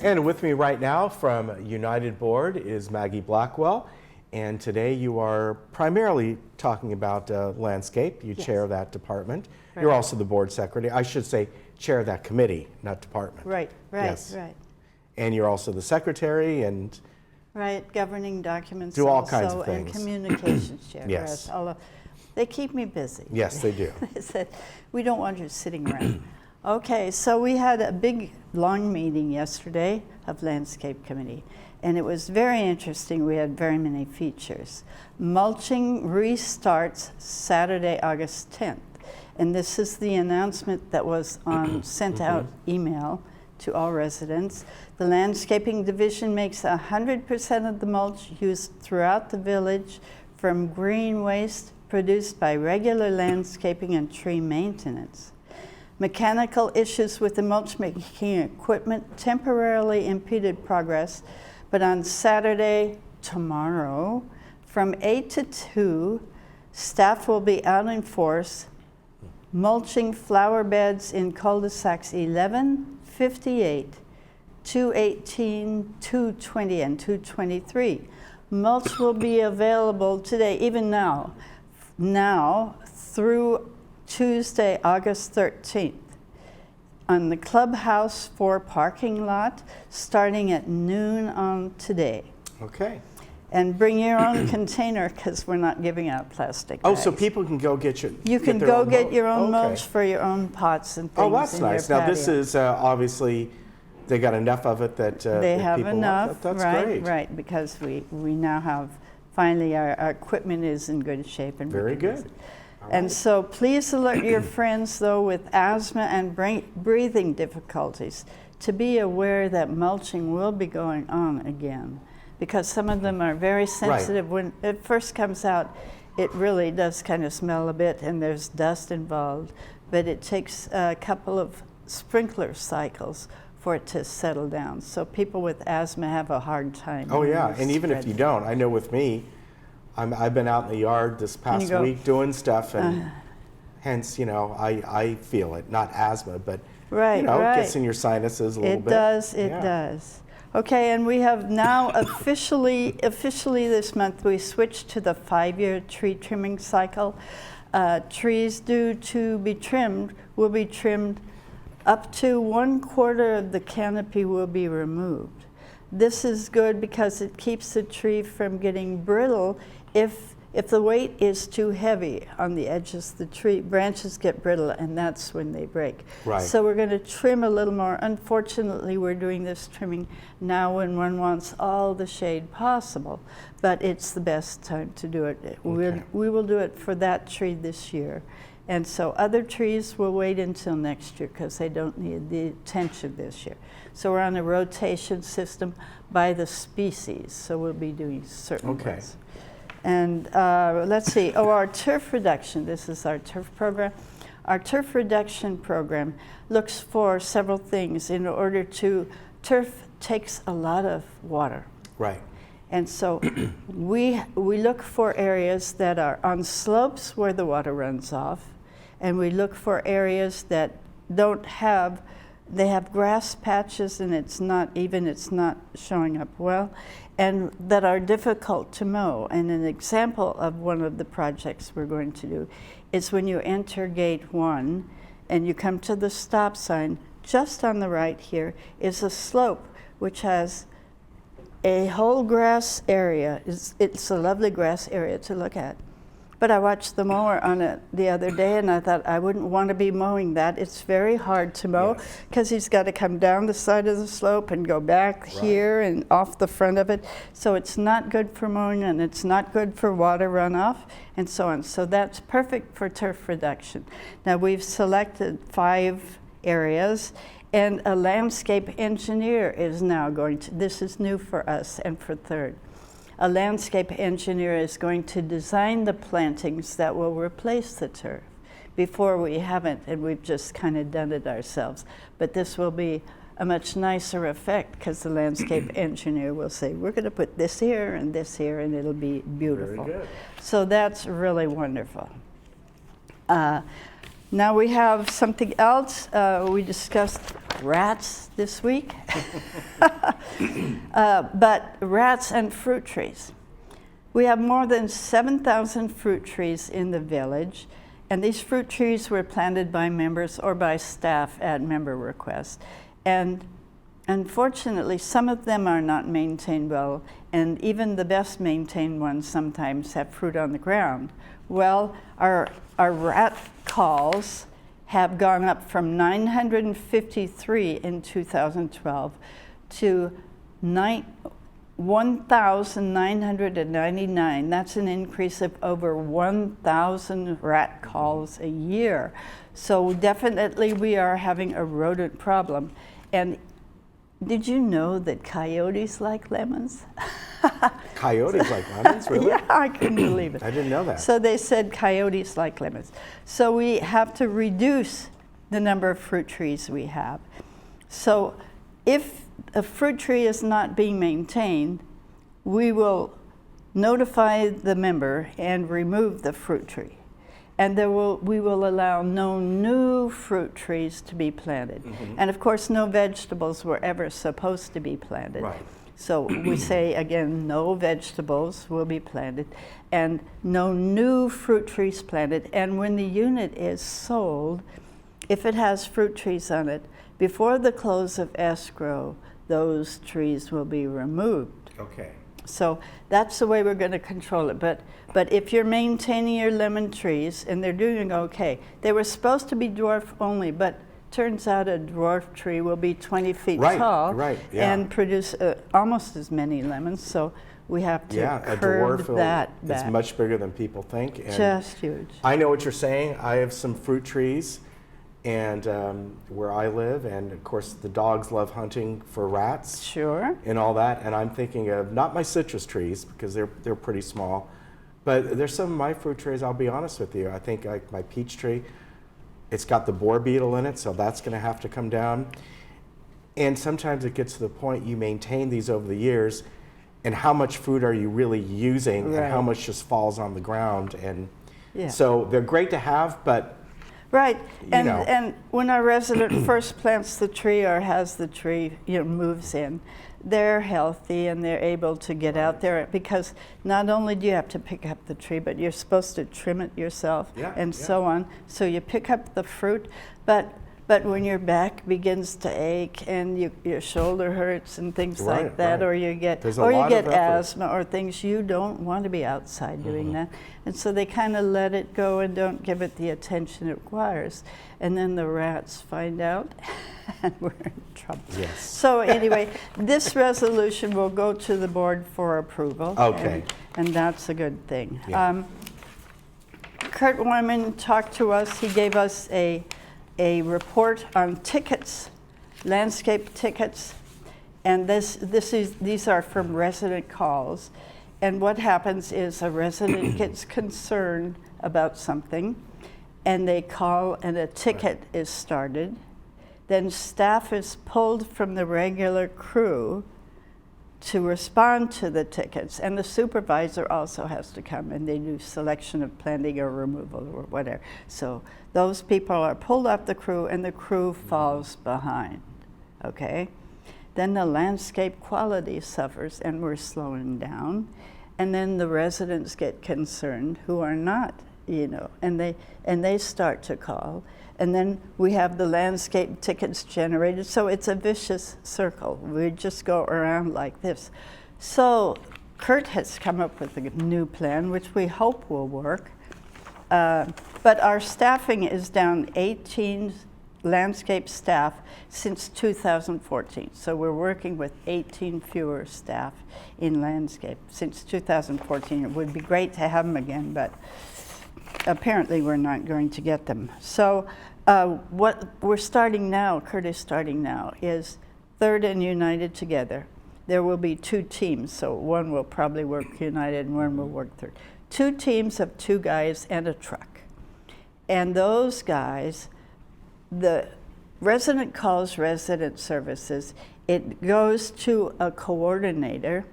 And with me right now from United Board is Maggie Blackwell. And today you are primarily talking about landscape. You chair that department. Right. You're also the board secretary. I should say chair of that committee, not department. Right. Yes. Right. And you're also the secretary and... Right, governing documents. Do all kinds of things. And communications chair. Yes. They keep me busy. Yes, they do. They said, we don't want you sitting around. Okay, so we had a big, long meeting yesterday of Landscape Committee, and it was very interesting. We had very many features. Mulching restarts Saturday, August 10th, and this is the announcement that was sent out email to all residents. The landscaping division makes 100% of the mulch used throughout the village from green waste produced by regular landscaping and tree maintenance. Mechanical issues with the mulch making equipment temporarily impeded progress, but on Saturday, tomorrow, from 8 to 2, staff will be out in force mulching flower beds in cul-de-sacs 11, 58, 218, 220, and 223. Mulch will be available today, even now through Tuesday, August 13th, on the Clubhouse 4 parking lot, starting at noon on today. Okay. And bring your own container, because we're not giving out plastic bags. Oh, so people can go get You can go get your own mulch for your own pots and things. Oh, that's nice. Now this is obviously, they got enough of it that they have people enough. Want. That's right, great. Right, because we now have, finally our equipment is in good shape. And very good. And so please alert your friends, though, with asthma and breathing difficulties to be aware that mulching will be going on again, because some of them are very sensitive. When it first comes out, it really does kind of smell a bit, and there's dust involved, but it takes a couple of sprinkler cycles for it to settle down. So people with asthma have a hard time. Oh yeah, and even if you don't, I know with me, I've been out in the yard this past week doing stuff, and hence, you know, I feel it, not asthma, but you know, it gets in your sinuses a little bit. It does. Okay, and we have now officially this month, we switched to the 5-year tree trimming cycle. Trees due to be trimmed will be trimmed up to 1/4 of the canopy will be removed. This is good because it keeps the tree from getting brittle. If the weight is too heavy on the edges, the tree branches get brittle, and that's when they break. Right. So we're going to trim a little more. Unfortunately, we're doing this trimming now when one wants all the shade possible, but it's the best time to do it. Okay. We will do it for that tree this year. And so other trees will wait until next year because they don't need the attention this year. So we're on a rotation system by the species. So we'll be doing certain ones. And let's see, our turf reduction, this is our turf program. Our turf reduction program looks for several things in order to, turf takes a lot of water. Right. And so we look for areas that are on slopes where the water runs off, and we look for areas that don't have, they have grass patches and it's not showing up well, and that are difficult to mow. And an example of one of the projects we're going to do is when you enter gate 1 and you come to the stop sign, just on the right here is a slope which has a whole grass area. It's a lovely grass area to look at. But I watched the mower on it the other day, and I thought I wouldn't want to be mowing that. It's very hard to mow because he's got to come down the side of the slope and go back here and off the front of it. So it's not good for mowing, and it's not good for water runoff and so on. So that's perfect for turf reduction. Now we've selected 5 areas, and a landscape engineer is now going to, this is new for us and for third. A landscape engineer is going to design the plantings that will replace the turf. Before we haven't, and we've just kind of done it ourselves. But this will be a much nicer effect because the landscape engineer will say, we're going to put this here, and it'll be beautiful. Very good. So that's really wonderful. Now we have something else. We discussed rats this week. But rats and fruit trees. We have more than 7,000 fruit trees in the village, and these fruit trees were planted by members or by staff at member request. And unfortunately, some of them are not maintained well, and even the best maintained ones sometimes have fruit on the ground. Well, our rat calls have gone up from 953 in 2012 to 1,999. That's an increase of over 1,000 rat calls a year. So definitely we are having a rodent problem. And did you know that coyotes like lemons? Coyotes like lemons, really? Yeah, I couldn't believe it. I didn't know that. So they said coyotes like lemons. So we have to reduce the number of fruit trees we have. So if a fruit tree is not being maintained, we will notify the member and remove the fruit tree. And we will allow no new fruit trees to be planted. Mm-hmm. And of course, no vegetables were ever supposed to be planted. Right. So we say again, no vegetables will be planted and no new fruit trees planted. And when the unit is sold, if it has fruit trees on it, before the close of escrow, those trees will be removed. Okay. So that's the way we're going to control it. But if you're maintaining your lemon trees, and they're doing okay, they were supposed to be dwarf only, but turns out a dwarf tree will be 20 feet tall and produce almost as many lemons. So we have to curb that back. It's much bigger than people think. And just huge. I know what you're saying. I have some fruit trees, and where I live, and of course the dogs love hunting for rats. Sure. And all that. And I'm thinking of not my citrus trees because they're pretty small, but there's some of my fruit trees. I'll be honest with you. I think like my peach tree. It's got the boar beetle in it, so that's going to have to come down. And sometimes it gets to the point you maintain these over the years, and how much food are you really using, and how much just falls on the ground. And so they're great to have, but right. And when our resident first plants the tree or has the tree, moves in, they're healthy and they're able to get out there, because not only do you have to pick up the tree, but you're supposed to trim it yourself and so on. So you pick up the fruit, but when your back begins to ache and your shoulder hurts and things like that, or you get asthma or things, you don't want to be outside doing that. And so they kind of let it go and don't give it the attention it requires. And then the rats find out and we're in trouble. Yes. So anyway, this resolution will go to the board for approval. Okay. And that's a good thing. Yeah. Kurt Wyman talked to us. He gave us a report on tickets, landscape tickets, and these are from resident calls. And what happens is a resident gets concerned about something, and they call, and a ticket is started. Then staff is pulled from the regular crew to respond to the tickets, and the supervisor also has to come, and they do selection of planting or removal or whatever. So those people are pulled off the crew, and the crew falls behind, okay? Then the landscape quality suffers, and we're slowing down. And then the residents get concerned who are not, and they start to call. And then we have the landscape tickets generated. So it's a vicious circle. We just go around like this. So Kurt has come up with a new plan, which we hope will work. But our staffing is down 18 landscape staff since 2014. So we're working with 18 fewer staff in landscape since 2014. It would be great to have them again, but apparently we're not going to get them. So what we're starting now, Kurt is starting now, is Third and United together. There will be 2 teams, so one will probably work United and one will work Third. 2 teams of 2 guys and a truck. And those guys, the resident calls resident services. It goes to a coordinator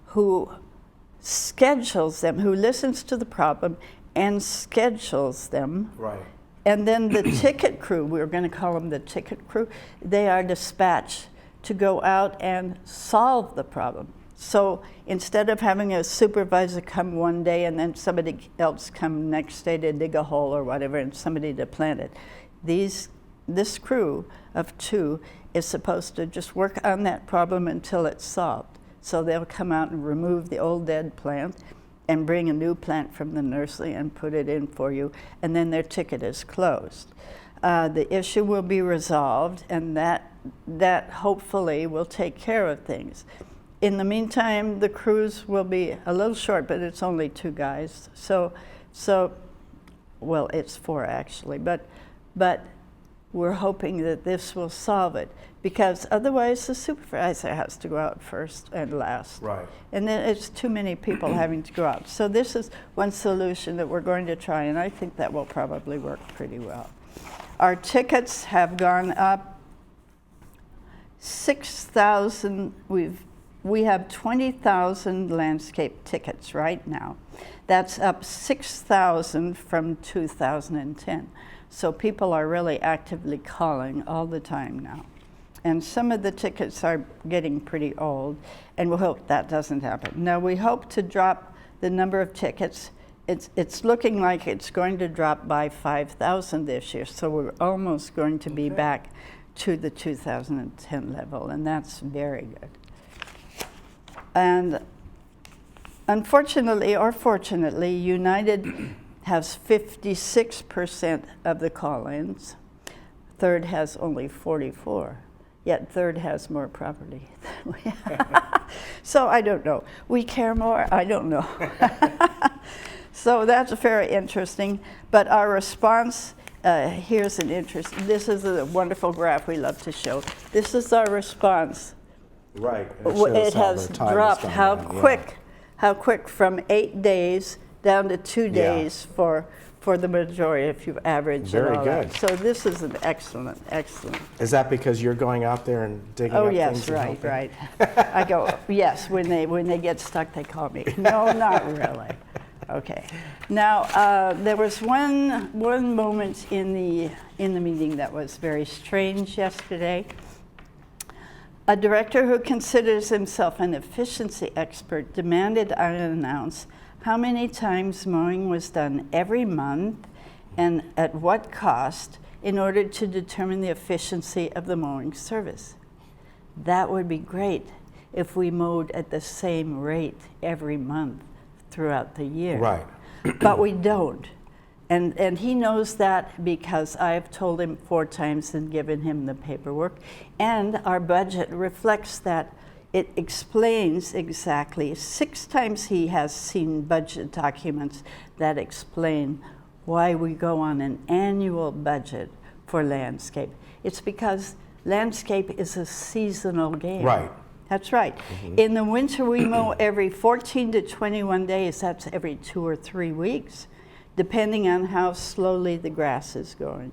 who schedules them, who listens to the problem and schedules them And then the ticket crew, we're going to call them the ticket crew, they are dispatched to go out and solve the problem. So instead of having a supervisor come one day and then somebody else come next day to dig a hole or whatever and somebody to plant it, this crew of 2 is supposed to just work on that problem until it's solved. So they'll come out and remove the old dead plant and bring a new plant from the nursery and put it in for you, and then their ticket is closed. The issue will be resolved, and that hopefully will take care of things. In the meantime, the crews will be a little short, but it's only 2 guys. So well, it's 4 actually, but we're hoping that this will solve it, because otherwise the supervisor has to go out first and last. Right. And then it's too many people having to go out. So this is one solution that we're going to try, and I think that will probably work pretty well. Our tickets have gone up 6,000. We have 20,000 landscape tickets right now. That's up 6,000 from 2010. So people are really actively calling all the time now. And some of the tickets are getting pretty old, and we hope that doesn't happen. Now, we hope to drop the number of tickets. It's looking like it's going to drop by 5,000 this year, so we're almost going to be back to the 2010 level, and that's very good. And unfortunately or fortunately, United has 56% of the call-ins. Third has only 44, yet Third has more property than we have. So I don't know. We care more? I don't know. So that's very interesting. But our response, here's an interest. This is a wonderful graph we love to show. This is our response. Right. It has dropped how quick from 8 days down to 2 days for the majority, if you've averaged Very it all good. out. So this is an excellent. Is that because you're going out there and digging up things? Oh yes, right. I go, yes, when they get stuck, they call me. No, not really. Okay. Now, there was one moment in the meeting that was very strange yesterday. A director who considers himself an efficiency expert demanded I announce how many times mowing was done every month and at what cost in order to determine the efficiency of the mowing service. That would be great if we mowed at the same rate every month throughout the year. Right. But we don't. And he knows that because I've told him 4 times and given him the paperwork. And our budget reflects that. It explains exactly 6 times he has seen budget documents that explain why we go on an annual budget for landscape. It's because landscape is a seasonal game. Right. That's right. Mm-hmm. In the winter, we mow every 14 to 21 days. That's every 2 or 3 weeks, depending on how slowly the grass is going.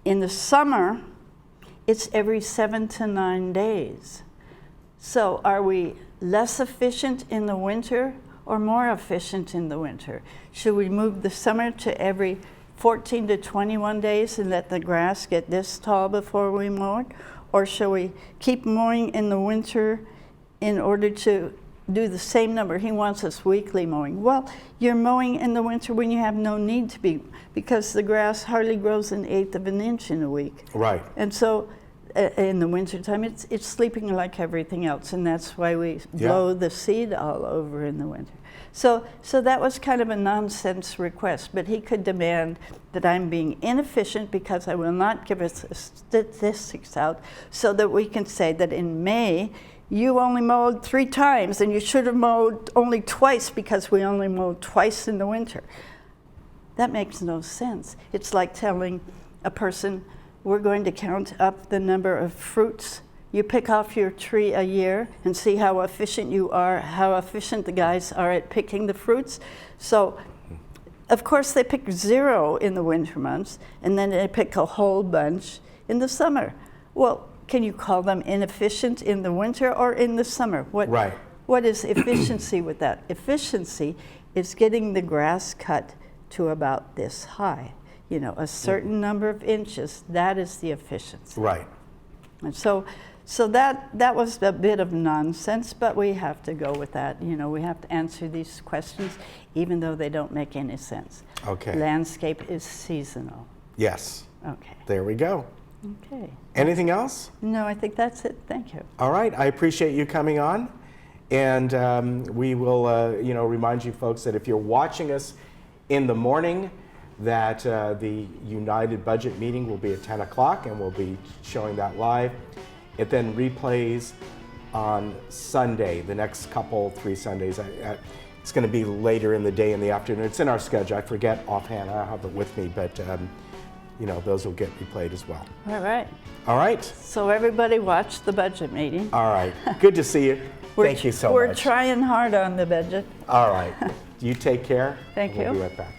In the summer, it's every 7 to 9 days. So are we less efficient in the winter or more efficient in the winter? Should we move the summer to every 14 to 21 days and let the grass get this tall before we mow it? Or shall we keep mowing in the winter in order to do the same number? He wants us weekly mowing. Well, you're mowing in the winter when you have no need to be, because the grass hardly grows 1/8 of an inch in a week. Right. And so in the wintertime, it's sleeping like everything else, and that's why we blow the seed all over in the winter. So that was kind of a nonsense request, but he could demand that I'm being inefficient because I will not give us statistics out so that we can say that in May, you only mowed 3 times and you should have mowed only twice because we only mowed twice in the winter. That makes no sense. It's like telling a person, we're going to count up the number of fruits you pick off your tree a year and see how efficient you are, how efficient the guys are at picking the fruits. So, of course, they pick 0 in the winter months, and then they pick a whole bunch in the summer. Well, can you call them inefficient in the winter or in the summer? What is efficiency with that? Efficiency is getting the grass cut to about this high. you know, a certain number of inches, that is the efficiency. Right. And so that was a bit of nonsense, but we have to go with that. You know, we have to answer these questions even though they don't make any sense. Okay. Landscape is seasonal. Yes. Okay. There we go. Okay. Anything else? No, I think that's it. Thank you. All right. I appreciate you coming on. And we will, you know, remind you folks that if you're watching us in the morning, that the United Budget meeting will be at 10 o'clock, and we'll be showing that live. It then replays on Sunday, the next couple, 3 Sundays. It's going to be later in the day, in the afternoon. It's in our schedule. I forget offhand. I don't have it with me, but you know, those will get replayed as well. All right. All right. So everybody watch the budget meeting. All right. Good to see you. Thank you so We're much. trying hard on the budget. All right. You take care. Thank We'll you. be right back.